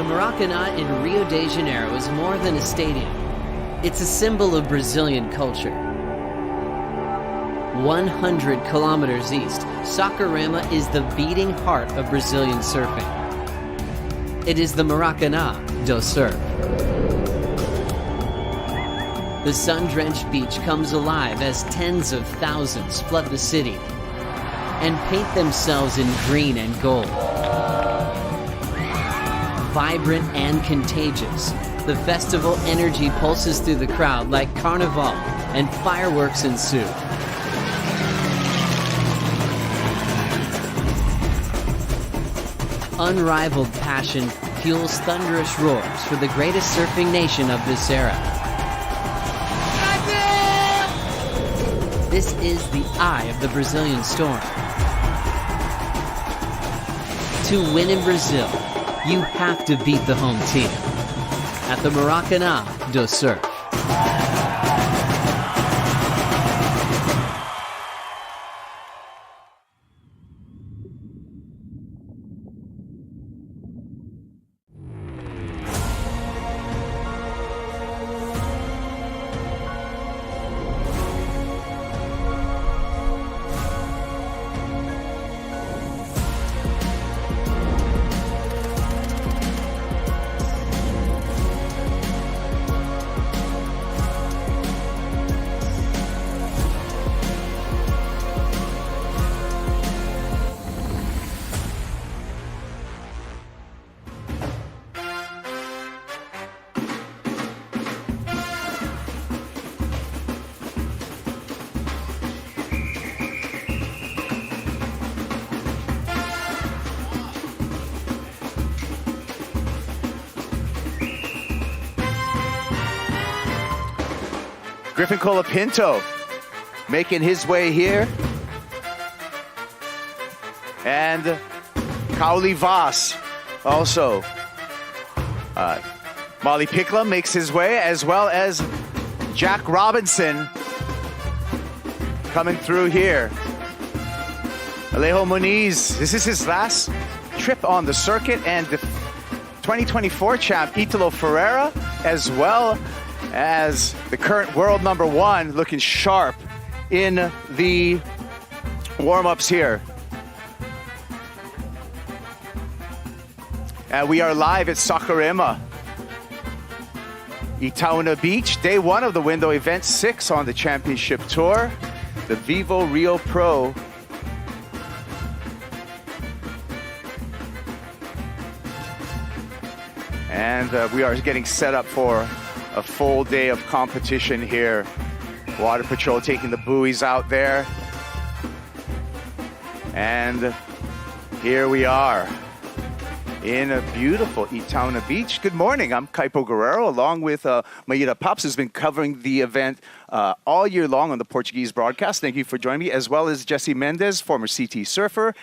The Maracanã in Rio de Janeiro is more than a stadium. It's a symbol of Brazilian culture. 100 kilometers east, Saquarema is the beating heart of Brazilian surfing. It is the Maracanã do surf. The sun-drenched beach comes alive as tens of thousands flood the city and paint themselves in green and gold. Vibrant and contagious, the festival energy pulses through the crowd like carnival, and fireworks ensue. Unrivaled passion fuels thunderous roars for the greatest surfing nation of this era. This is the eye of the Brazilian storm. To win in Brazil, you have to beat the home team at the Maracanã do Surf. Griffin Colapinto making his way here. And Cole Voss also. Molly Pickla makes his way, as well as Jack Robinson coming through here. Alejo Muniz, this is his last trip on the circuit, and the 2024 champ Italo Ferreira, as well as the current world number one, looking sharp in the warm-ups here. And we are live at Saquarema, Itaúna Beach, day one of the window, event 6 on the championship tour, the VIVO Rio Pro. And we are getting set up for a full day of competition here. Water Patrol taking the buoys out there. And here we are in a beautiful Itaúna Beach. Good morning, I'm Kaipo Guerrero, along with Maíra Pops, who's been covering the event all year long on the Portuguese broadcast. Thank you for joining me, as well as Jesse Mendes, former CT surfer,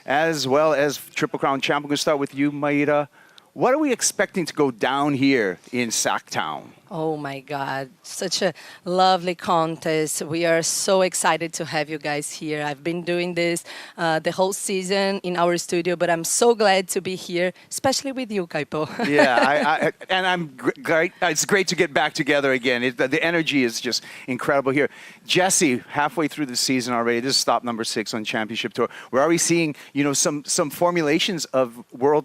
as well as Triple Crown champ. I'm going to start with you, Maíra. What are we expecting to go down here in Sacktown? Oh my God, such a lovely contest. We are so excited to have you guys here. I've been doing this the whole season in our studio, but I'm so glad to be here, especially with you, Kaipo. Yeah, and I'm great. It's great to get back together again. The energy is just incredible here. Jesse, halfway through the season already, this is stop number 6 on Championship Tour. We're already seeing, some formulations of the world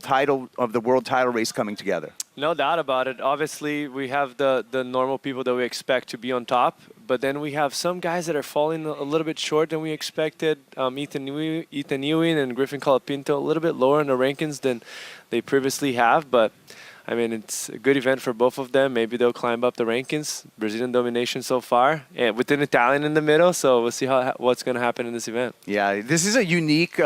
title race coming together. No doubt about it. Obviously, we have the normal people that we expect to be on top, but then we have some guys that are falling a little bit short than we expected. Ethan Ewing and Griffin Colapinto a little bit lower in the rankings than they previously have, but I mean, it's a good event for both of them. Maybe they'll climb up the rankings. Brazilian domination so far, and with an Italian in the middle, so we'll see what's going to happen in this event. Yeah, this is a unique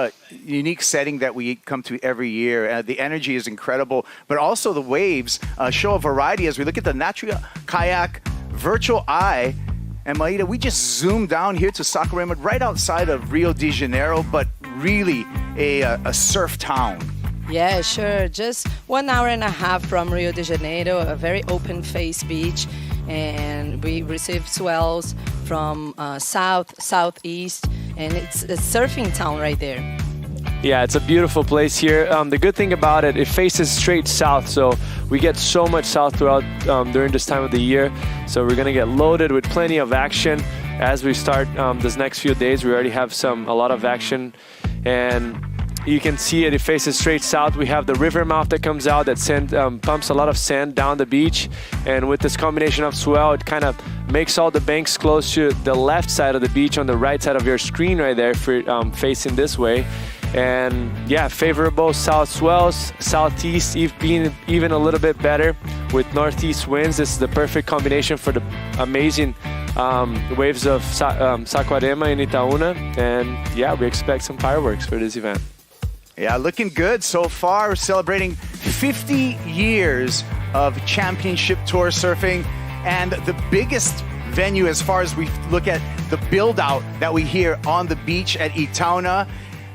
setting that we come to every year. The energy is incredible, but also the waves show a variety as we look at the Natria Kayak Virtual Eye. And Maíra, we just zoomed down here to Saquarema, right outside of Rio de Janeiro, but really a surf town. Yeah, sure. Just 1 hour and a half from Rio de Janeiro, a very open face beach. And we receive swells from south, southeast, and it's a surfing town right there. Yeah, it's a beautiful place here. The good thing about it, it faces straight south, so we get so much south throughout during this time of the year. So we're gonna get loaded with plenty of action as we start this next few days. We already have a lot of action, and you can see it faces straight south. We have the river mouth that comes out that pumps a lot of sand down the beach, and with this combination of swell, it kind of makes all the banks close to the left side of the beach on the right side of your screen right there, facing this way. And yeah, favorable south swells, southeast being even a little bit better with northeast winds. This is the perfect combination for the amazing waves of Saquarema in Itaúna. And yeah, we expect some fireworks for this event. Yeah, looking good so far. We're celebrating 50 years of championship tour surfing, and the biggest venue as far as we look at the build out that we hear on the beach at Itaúna.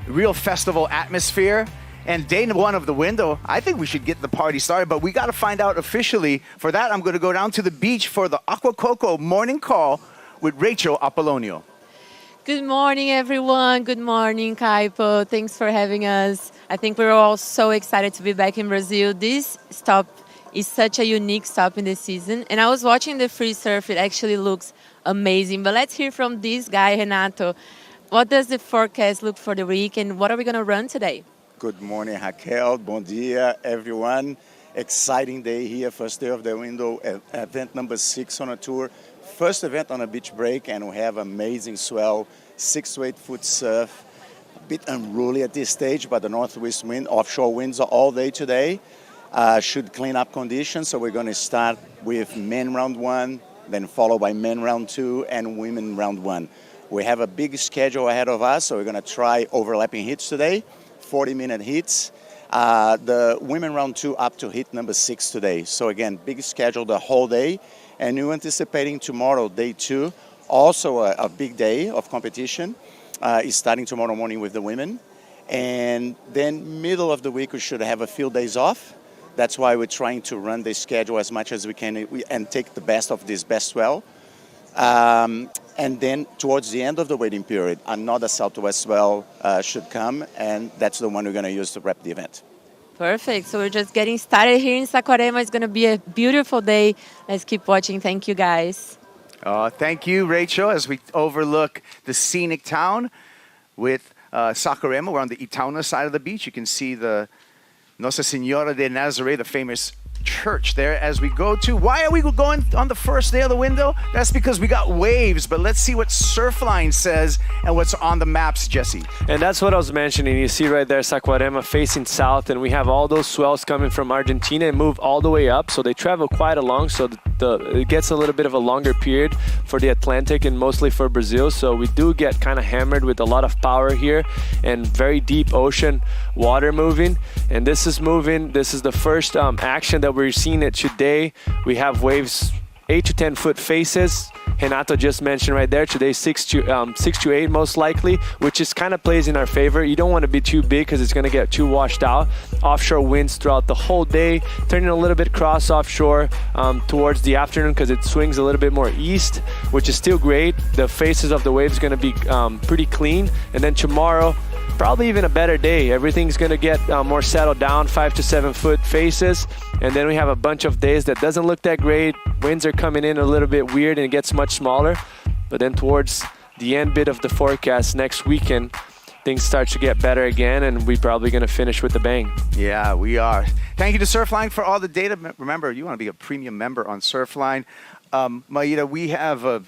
Real festival atmosphere. And day one of the window, I think we should get the party started, but we got to find out officially. For that, I'm going to go down to the beach for the Aqua Coco morning call with Rachel Apollonio. Good morning, everyone. Good morning, Kaipo. Thanks for having us. I think we're all so excited to be back in Brazil. This stop is such a unique stop in the season. And I was watching the free surf. It actually looks amazing. But let's hear from this guy, Renato. What does the forecast look for the week, and what are we going to run today? Good morning, Raquel. Bom dia, everyone. Exciting day here, first day of the window, event number 6 on a tour. First event on a beach break, and we have amazing swell, 6 to 8 foot surf. A bit unruly at this stage, but the northwest wind, offshore winds are all day today. Should clean up conditions, so we're going to start with men round 1, then followed by men round 2, and women round 1. We have a big schedule ahead of us, so we're going to try overlapping hits today, 40-minute hits. The women round 2 up to hit number 6 today. So again, big schedule the whole day. And we're anticipating tomorrow, day 2, also a big day of competition. It's starting tomorrow morning with the women. And then middle of the week, we should have a few days off. That's why we're trying to run the schedule as much as we can and take the best of this best swell. And then towards the end of the waiting period, another southwest swell should come, and that's the one we're going to use to wrap the event. Perfect. So we're just getting started here in Saquarema. It's going to be a beautiful day. Let's keep watching. Thank you, guys. Thank you, Rachel, as we overlook the scenic town with Saquarema. We're on the Itaúna side of the beach. You can see the Nossa Senhora de Nazaré, the famous church there as we go to. Why are we going on the first day of the window? That's because we got waves, but let's see what Surfline says and what's on the maps, Jesse. And that's what I was mentioning. You see right there Saquarema facing south, and we have all those swells coming from Argentina and move all the way up, so they travel quite along, so it gets a little bit of a longer period for the Atlantic and mostly for Brazil. So we do get kind of hammered with a lot of power here and very deep ocean water moving, and this is moving. This is the first action that we're seeing it today. We have waves 8 to 10 foot faces. Renato just mentioned right there, today 6 to 8 most likely, which is kind of plays in our favor. You don't want to be too big because it's going to get too washed out. Offshore winds throughout the whole day, turning a little bit cross offshore towards the afternoon because it swings a little bit more east, which is still great. The faces of the waves going to be pretty clean. And then tomorrow, probably even a better day. Everything's going to get more settled down, 5 to 7 foot faces. And then we have a bunch of days that doesn't look that great. Winds are coming in a little bit weird and it gets much smaller. But then towards the end bit of the forecast next weekend, things start to get better again, and we're probably going to finish with a bang. Yeah, we are. Thank you to Surfline for all the data. Remember, you want to be a premium member on Surfline. Maida, we have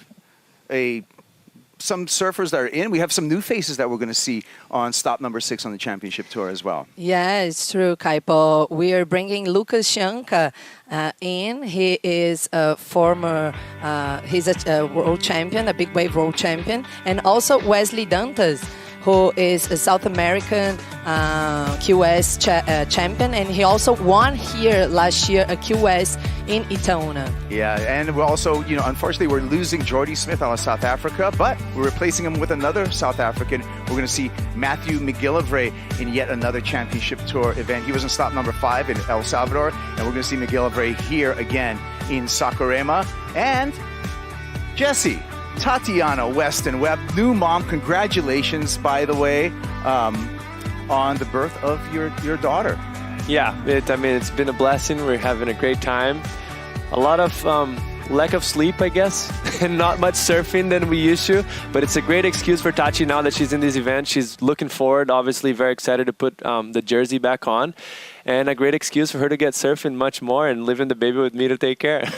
some surfers that are in. We have some new faces that we're going to see on stop number 6 on the championship tour as well. Yeah, it's true, Kaipo. We are bringing Lucas Shanka in. He is a former, he's a world champion, a big wave world champion, and also Wesley Dantas, who is a South American QS champion, and he also won here last year a QS in Itaúna. Yeah, and we're also, unfortunately, we're losing Jordy Smith out of South Africa, but we're replacing him with another South African. We're going to see Matthew McGillivray in yet another championship tour event. He was in stop number 5 in El Salvador, and we're going to see McGillivray here again in Saquarema. And Jesse, Tatiana Weston Webb, new mom. Congratulations, by the way. on the birth of your daughter. Yeah, it's been a blessing. We're having a great time. A lot of lack of sleep, I guess, and not much surfing than we used to. But it's a great excuse for Tachi now that she's in this event. She's looking forward, obviously very excited to put the jersey back on. And a great excuse for her to get surfing much more and leaving the baby with me to take care.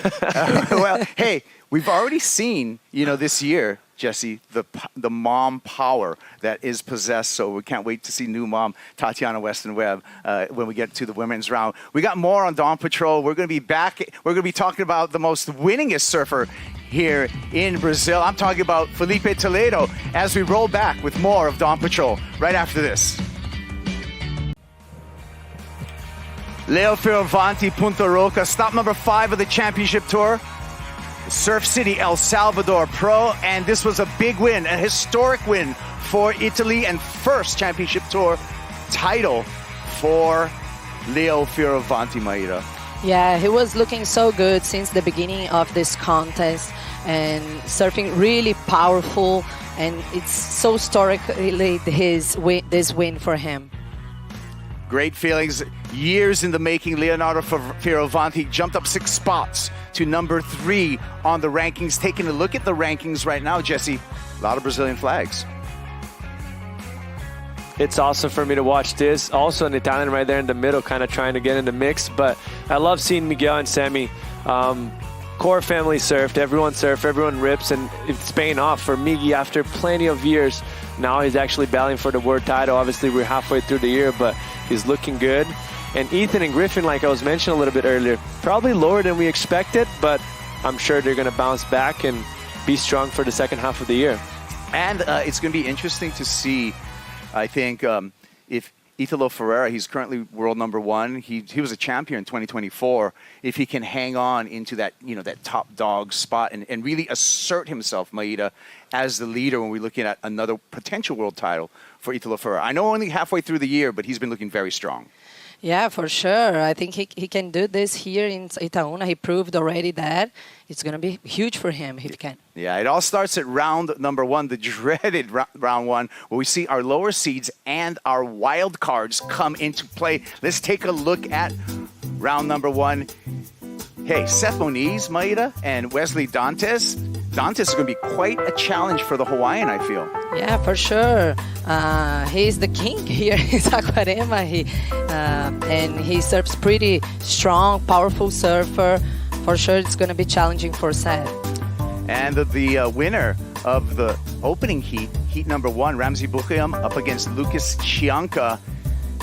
Well, hey, we've already seen, this year, Jesse, the mom power that is possessed. So we can't wait to see new mom Tatiana Weston Webb when we get to the women's round. We got more on Dawn Patrol. We're going to be back. We're going to be talking about the most winningest surfer here in Brazil. I'm talking about Filipe Toledo as we roll back with more of Dawn Patrol right after this. Leo Fioravanti, Punta Roca, stop number 5 of the championship tour. Surf City, El Salvador Pro, and this was a big win, a historic win for Italy and first championship tour title for Leo Fioravanti, Maida. Yeah, he was looking so good since the beginning of this contest and surfing really powerful, and it's so historically this win for him. Great feelings, years in the making. Leonardo Fioravanti jumped up 6 spots to number 3 on the rankings. Taking a look at the rankings right now, Jesse, a lot of Brazilian flags. It's awesome for me to watch this. Also an Italian right there in the middle, kind of trying to get in the mix. But I love seeing Miguel and Sammy. Core family surfed, everyone surfed, everyone rips, and it's paying off for Miggy after plenty of years. Now he's actually battling for the world title. Obviously, we're halfway through the year, but he's looking good. And Ethan and Griffin, like I was mentioning a little bit earlier, probably lower than we expected, but I'm sure they're going to bounce back and be strong for the second half of the year. And it's going to be interesting to see, I think, if Italo Ferreira, he's currently world number 1. He was a champion in 2024. If he can hang on into that, that top dog spot and really assert himself, Maida, as the leader when we're looking at another potential world title for Italo Ferreira. I know only halfway through the year, but he's been looking very strong. Yeah, for sure. I think he can do this here in Itaúna. He proved already that. It's going to be huge for him if he can. Yeah, it all starts at round number 1, the dreaded round 1, where we see our lower seeds and our wild cards come into play. Let's take a look at round number 1. Hey, Seth Moniz, Maida, and Wesley Dantes. Dantes is going to be quite a challenge for the Hawaiian, I feel. Yeah, for sure. He's the king here in Saquarema. And he surfs pretty strong, powerful surfer. For sure, it's going to be challenging for Seth. And the winner of the opening heat number 1, Ramsey Bukiam, up against Lucas Chianca,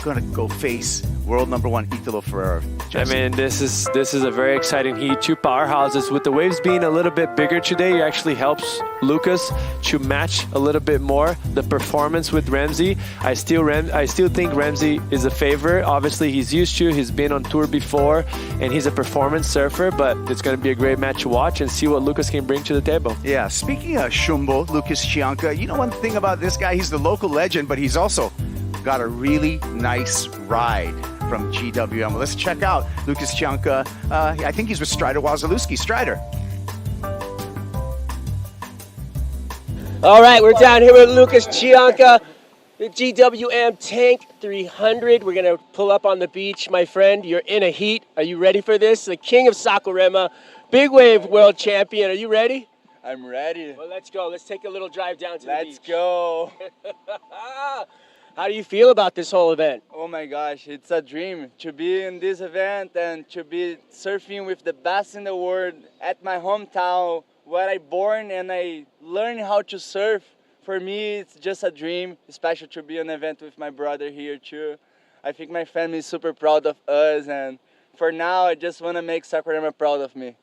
going to go face world number 1 Italo Ferreira. I mean, this is a very exciting heat. 2 powerhouses. With the waves being a little bit bigger today, it actually helps Lucas to match a little bit more the performance with Ramsey. I still think Ramsey is a favorite. Obviously, he's been on tour before, and he's a performance surfer, but it's going to be a great match to watch and see what Lucas can bring to the table. Yeah, speaking of Shumbo, Lucas Chianca, one thing about this guy, he's the local legend, but he's also got a really nice ride from GWM. Well, let's check out Lucas Chianca. I think he's with Strider Wazalewski. Strider. All right, we're down here with Lucas Chianca, the GWM Tank 300. We're going to pull up on the beach. My friend, you're in a heat. Are you ready for this? The king of Saquarema, big wave world champion. Are you ready? I'm ready. Well, let's go. Let's take a little drive down to the beach. Let's go. How do you feel about this whole event? Oh my gosh, it's a dream to be in this event and to be surfing with the best in the world at my hometown where I born and I learned how to surf. For me, it's just a dream, especially to be on an event with my brother here too. I think my family is super proud of us, and for now, I just want to make Saquarema proud of me.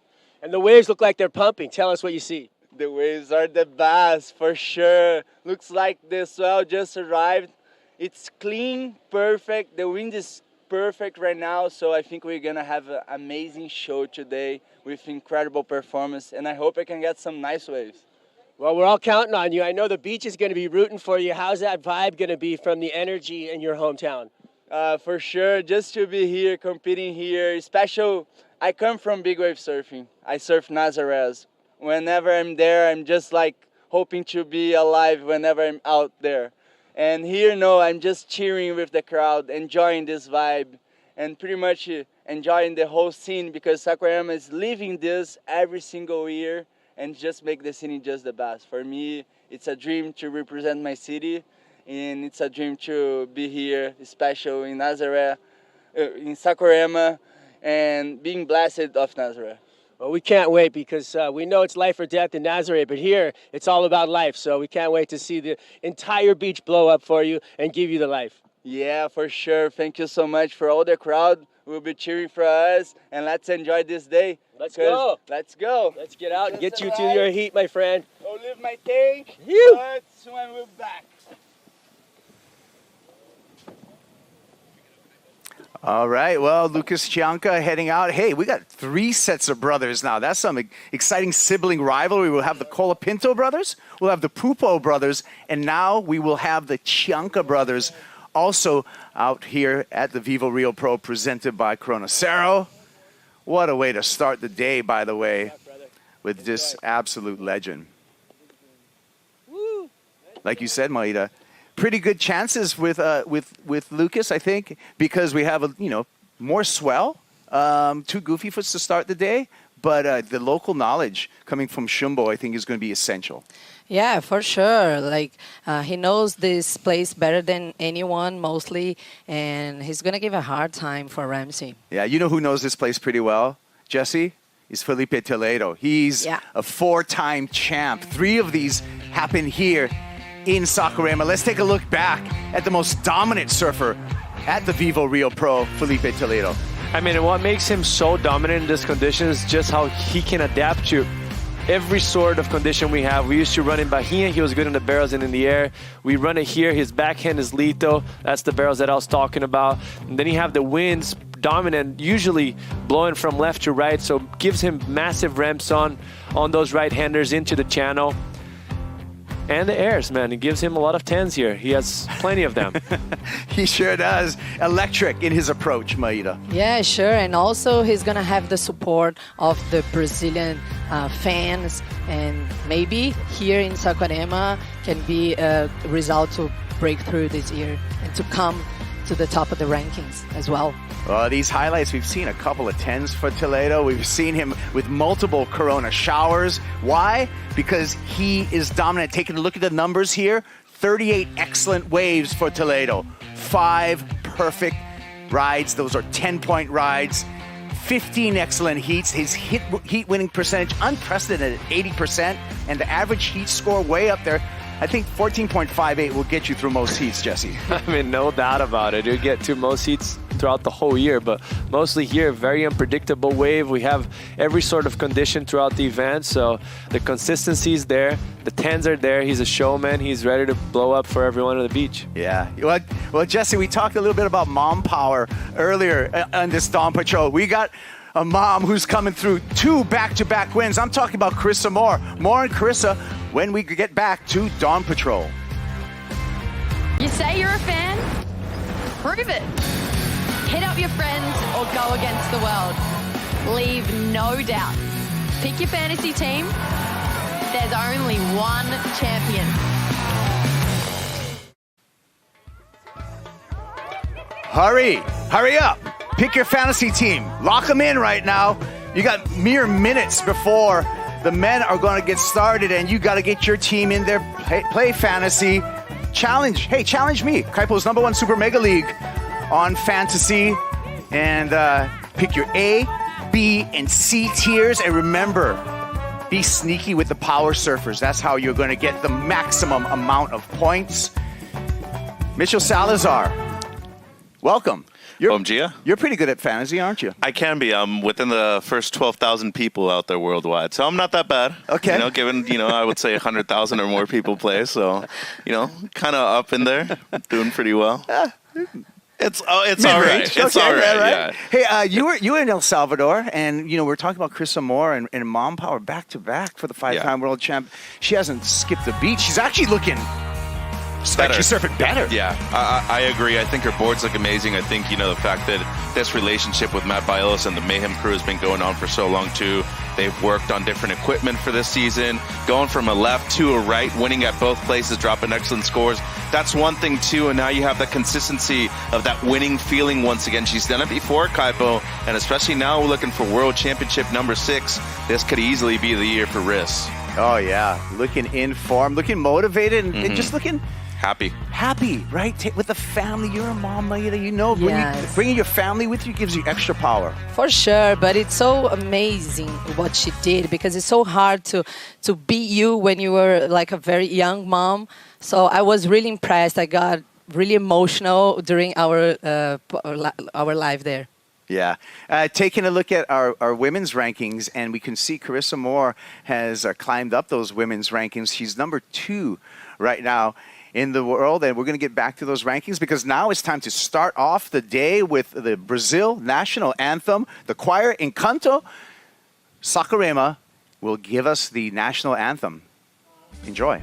And the waves look like they're pumping. Tell us what you see. The waves are the best, for sure. Looks like the swell just arrived. It's clean, perfect. The wind is perfect right now, so I think we're gonna have an amazing show today with incredible performance, and I hope I can get some nice waves. Well, we're all counting on you. I know the beach is gonna be rooting for you. How's that vibe gonna be from the energy in your hometown? For sure, just to be here, competing here, special. I come from big wave surfing. I surf Nazareth. Whenever I'm there, I'm just like hoping to be alive whenever I'm out there. And here, no, I'm just cheering with the crowd, enjoying this vibe, and pretty much enjoying the whole scene because Saquarema is living this every single year and just make the city just the best. For me, it's a dream to represent my city, and it's a dream to be here, special in Nazaré, in Saquarema, and being blessed of Nazaré. Well, we can't wait because we know it's life or death in Nazaré, but here it's all about life. So we can't wait to see the entire beach blow up for you and give you the life. Yeah, for sure. Thank you so much for all the crowd who will be cheering for us, and let's enjoy this day. Let's go. Let's go. Let's get out and get you to your heat, my friend. I'll leave my tank, You. but soon we'll be back. All right, well, Lucas Cianca heading out. Hey, we got 3 sets of brothers now. That's some exciting sibling rivalry. We'll have the Colapinto brothers, we'll have the Pupo brothers, and now we will have the Cianca brothers also out here at the VIVO Rio Pro presented by Cronacero. What a way to start the day, by the way, with this absolute legend. Like you said, Maida, pretty good chances with Lucas, I think, because we have more swell, 2 goofy foots to start the day, but the local knowledge coming from Shumbo, I think, is going to be essential. Yeah, for sure. Like he knows this place better than anyone, mostly, and he's gonna give a hard time for Ramsey. Yeah, you know who knows this place pretty well, Jesse? Is Filipe Toledo. He's a 4-time champ. 3 of these happen here in Saquarema. Let's take a look back at the most dominant surfer at the VIVO Rio Pro, Filipe Toledo. I mean, what makes him so dominant in this condition is just how he can adapt to every sort of condition we have. We used to run in Bahia. He was good in the barrels and in the air. We run it here. His backhand is lethal. That's the barrels that I was talking about. And then you have the winds dominant, usually blowing from left to right, so gives him massive ramps on those right-handers into the channel. And the airs, man. It gives him a lot of 10s here. He has plenty of them. He sure does. Electric in his approach, Maida. Yeah, sure. And also he's going to have the support of the Brazilian fans. And maybe here in Saquarema can be a result to break through this year and to come to the top of the rankings as well. These highlights, we've seen a couple of 10s for Toledo. We've seen him with multiple Corona showers. Why? Because he is dominant. Taking a look at the numbers here, 38 excellent waves for Toledo. 5 perfect rides. Those are 10-point rides. 15 excellent heats. His heat winning percentage unprecedented at 80%. And the average heat score way up there. I think 14.58 will get you through most heats, Jesse. I mean, no doubt about it. You get to most heats throughout the whole year, but mostly here, very unpredictable wave. We have every sort of condition throughout the event, so the consistency is there. The 10s are there. He's a showman. He's ready to blow up for everyone on the beach. Yeah. Well, Jesse, we talked a little bit about mom power earlier on this Dawn Patrol. We got a mom who's coming through 2 back-to-back wins. I'm talking about Carissa Moore. More on Carissa when we get back to Dawn Patrol. You say you're a fan? Prove it. Hit up your friends or go against the world. Leave no doubt. Pick your fantasy team. There's only one champion. Hurry up. Pick your fantasy team. Lock them in right now. You got mere minutes before the men are going to get started, and you got to get your team in there. Play fantasy. Challenge me. Kaipo's #1 Super Mega League on fantasy. And pick your A, B, and C tiers. And remember, be sneaky with the power surfers. That's how you're going to get the maximum amount of points. Mitchell Salazar, welcome. You're pretty good at fantasy, aren't you? I can be. I'm within the first 12,000 people out there worldwide, so I'm not that bad. Okay. Given, I would say 100,000 or more people play, so, kind of up in there, doing pretty well. It's all right. It's all right. Yeah. Hey, you were in El Salvador, and we're talking about Carissa Moore and Mom Power back to back for the 5-time world champ. She hasn't skipped a beat. She's actually looking better. She's surfing better. Yeah, I agree. I think her boards look amazing. I think the fact that this relationship with Matt Bailos and the Mayhem crew has been going on for so long too. They've worked on different equipment for this season, going from a left to a right, winning at both places, dropping excellent scores. That's one thing, too, and now you have the consistency of that winning feeling once again. She's done it before, Kaipo, and especially now we're looking for World Championship number 6. This could easily be the year for Riss. Oh, yeah. Looking in form, looking motivated, and just looking... Happy, right? With the family. You're a mom, Maida. You know, bringing your family with you gives you extra power. For sure, but it's so amazing what she did because it's so hard to beat you when you were like a very young mom. So I was really impressed. I got really emotional during our live there. Yeah. Taking a look at our women's rankings, and we can see Carissa Moore has climbed up those women's rankings. She's number 2 right now in the world, and we're going to get back to those rankings because now it's time to start off the day with the Brazil national anthem. The choir Encanto Saquarema will give us the national anthem. Enjoy.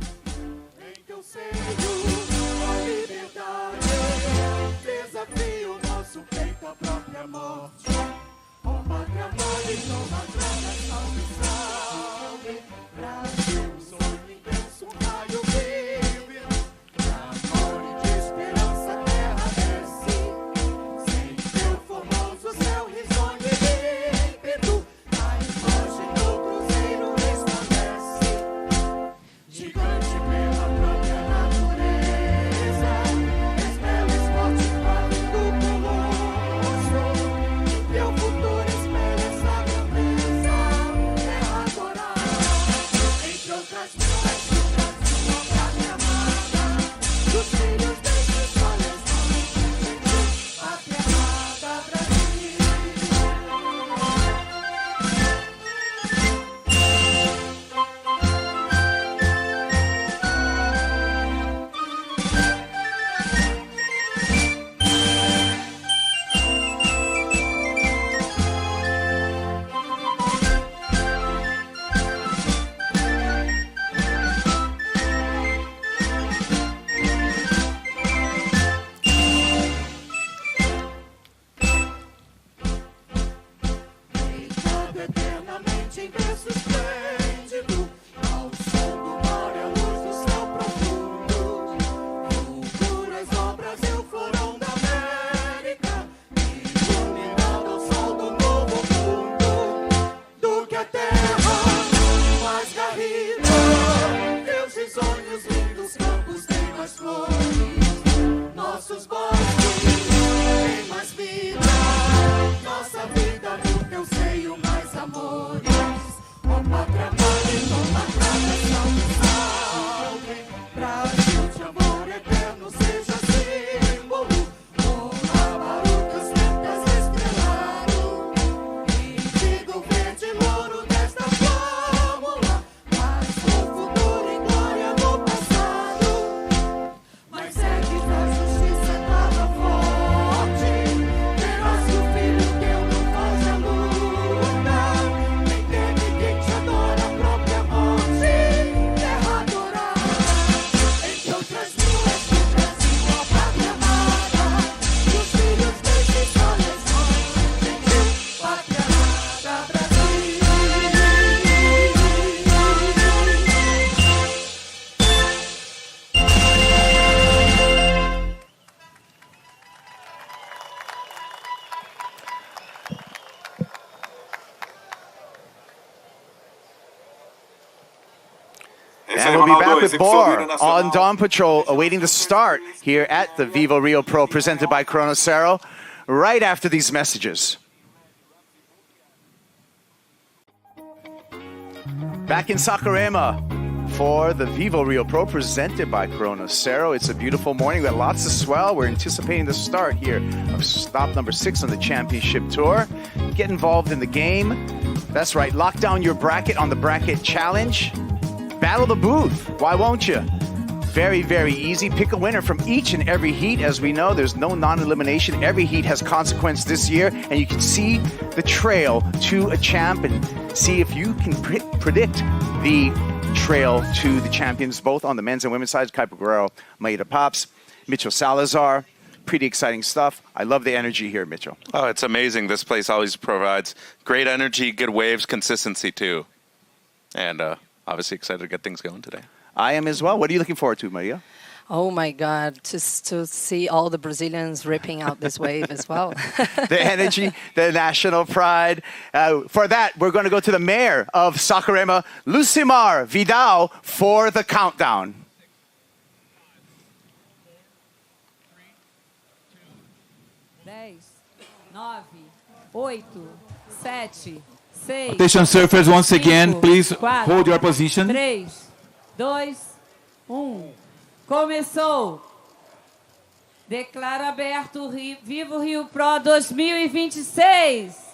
And we'll be back with more on Dawn Patrol, awaiting the start here at the VIVO Rio Pro, presented by Chronocero, right after these messages. Back in Saquarema for the VIVO Rio Pro, presented by Chronocero. It's a beautiful morning. We've got lots of swell. We're anticipating the start here of stop number 6 on the championship tour. Get involved in the game. That's right. Lock down your bracket on the bracket challenge. Battle the booth. Why won't you? Very, very easy. Pick a winner from each and every heat. As we know, there's no non-elimination. Every heat has consequence this year, and you can see the trail to a champ and see if you can predict the trail to the champions, both on the men's and women's sides. Kaipo Guerrero, Maida Pops, Mitchell Salazar, pretty exciting stuff. I love the energy here, Mitchell. Oh, it's amazing. This place always provides great energy, good waves, consistency too. And obviously excited to get things going today. I am as well. What are you looking forward to, Maria? Oh my God, just to see all the Brazilians ripping out this wave as well. The energy, the national pride. For that, we're going to go to the mayor of Saquarema, Lucimar Vidal, for the countdown. 10, 9, 8, 7, 6. Attention surfers, once again, 5, please 4, hold your position. 3, 2, 1. Começou. Declaro aberto o VIVO Rio Pro 2026.